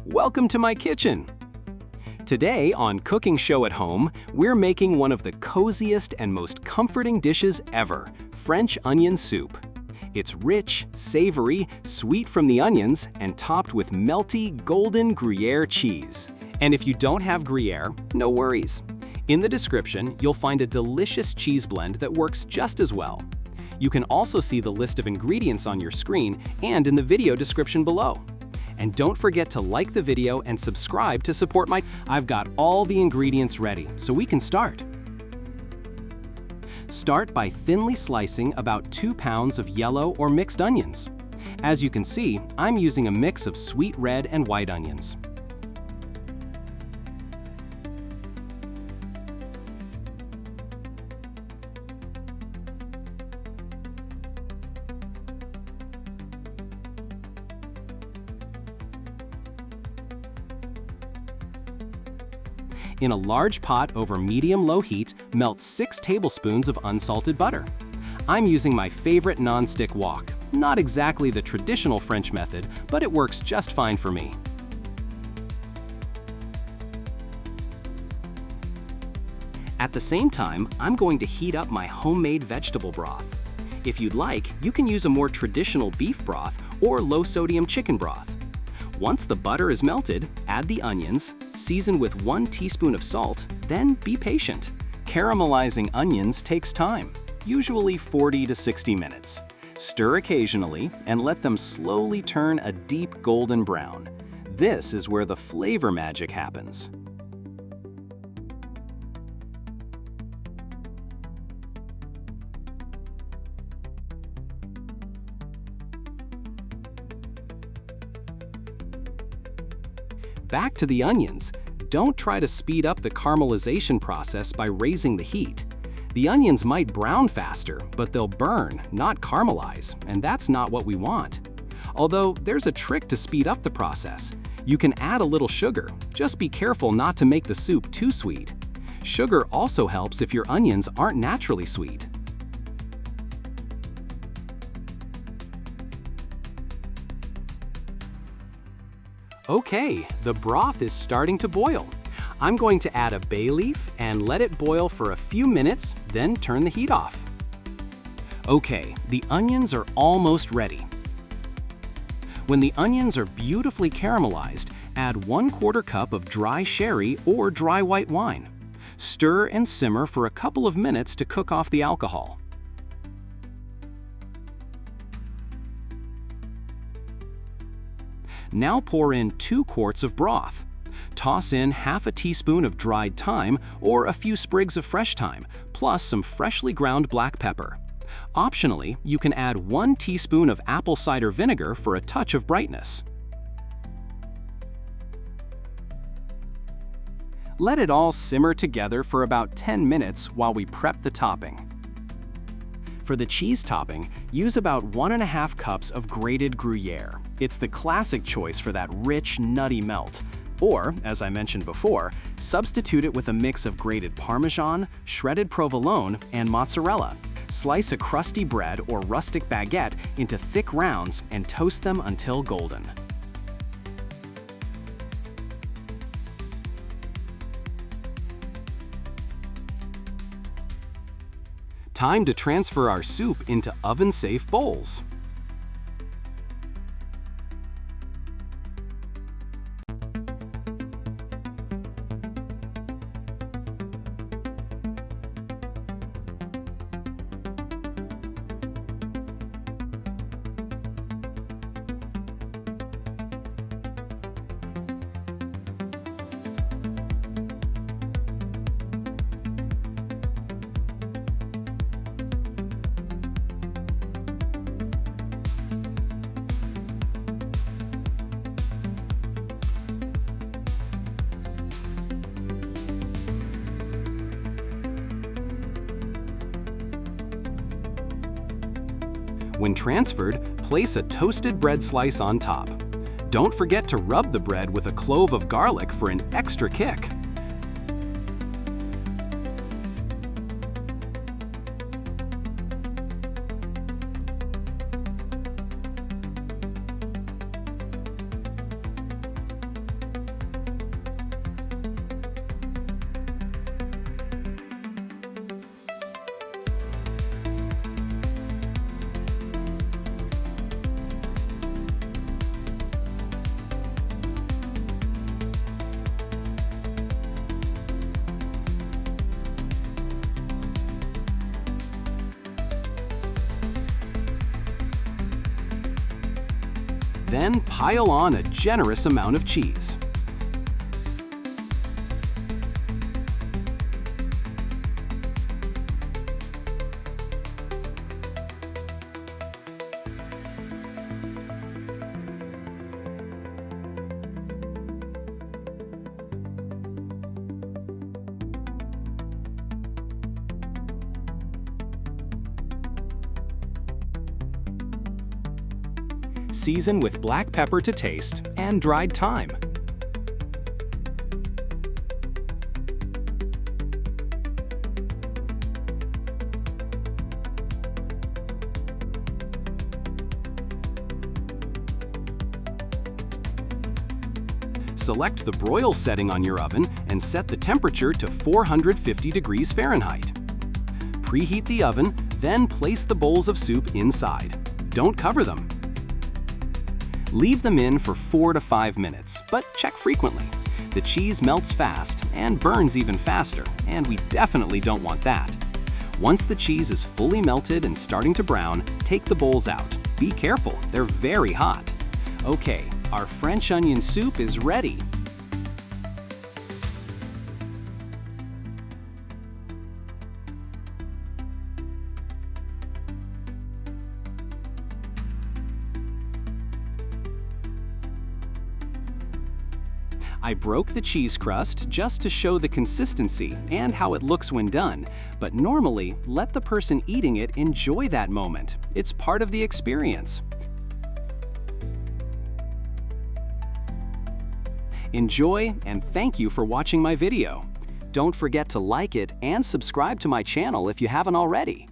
Welcome to my kitchen. Today on Cooking Show at Home, we're making one of the coziest and most comforting dishes ever, French onion soup. It's rich, savory, sweet from the onions, and topped with melty, golden Gruyère cheese. And if you don't have Gruyère, no worries. In the description, you'll find a delicious cheese blend that works just as well. You can also see the list of ingredients on your screen and in the video description below. And don't forget to like the video and subscribe to support my... I've got all the ingredients ready, so we can start. Start by thinly slicing about 2 pounds of yellow or mixed onions. As you can see, I'm using a mix of sweet red and white onions. In a large pot over medium-low heat, melt 6 tablespoons of unsalted butter. I'm using my favorite non-stick wok. Not exactly the traditional French method, but it works just fine for me. At the same time, I'm going to heat up my homemade vegetable broth. If you'd like, you can use a more traditional beef broth or low-sodium chicken broth. Once the butter is melted, add the onions, season with 1 teaspoon of salt, then be patient. Caramelizing onions takes time, usually 40 to 60 minutes. Stir occasionally and let them slowly turn a deep golden brown. This is where the flavor magic happens. Back to the onions. Don't try to speed up the caramelization process by raising the heat. The onions might brown faster, but they'll burn, not caramelize, and that's not what we want. Although there's a trick to speed up the process. You can add a little sugar. Just be careful not to make the soup too sweet. Sugar also helps if your onions aren't naturally sweet. Okay, the broth is starting to boil. I'm going to add a bay leaf and let it boil for a few minutes, then turn the heat off. Okay, the onions are almost ready. When the onions are beautifully caramelized, add 1/4 cup of dry sherry or dry white wine. Stir and simmer for a couple of minutes to cook off the alcohol. Now pour in 2 quarts of broth. Toss in half a teaspoon of dried thyme or a few sprigs of fresh thyme, plus some freshly ground black pepper. Optionally, you can add 1 teaspoon of apple cider vinegar for a touch of brightness. Let it all simmer together for about 10 minutes while we prep the topping. For the cheese topping, use about 1½ cups of grated Gruyère. It's the classic choice for that rich, nutty melt. Or, as I mentioned before, substitute it with a mix of grated Parmesan, shredded Provolone, and Mozzarella. Slice a crusty bread or rustic baguette into thick rounds and toast them until golden. Time to transfer our soup into oven-safe bowls. When transferred, place a toasted bread slice on top. Don't forget to rub the bread with a clove of garlic for an extra kick. Then pile on a generous amount of cheese. Season with black pepper to taste and dried thyme. Select the broil setting on your oven and set the temperature to 450 degrees Fahrenheit. Preheat the oven, then place the bowls of soup inside. Don't cover them. Leave them in for 4 to 5 minutes, but check frequently. The cheese melts fast and burns even faster, and we definitely don't want that. Once the cheese is fully melted and starting to brown, take the bowls out. Be careful, they're very hot. Okay, our French onion soup is ready. I broke the cheese crust just to show the consistency and how it looks when done, but normally let the person eating it enjoy that moment. It's part of the experience. Enjoy, and thank you for watching my video. Don't forget to like it and subscribe to my channel if you haven't already.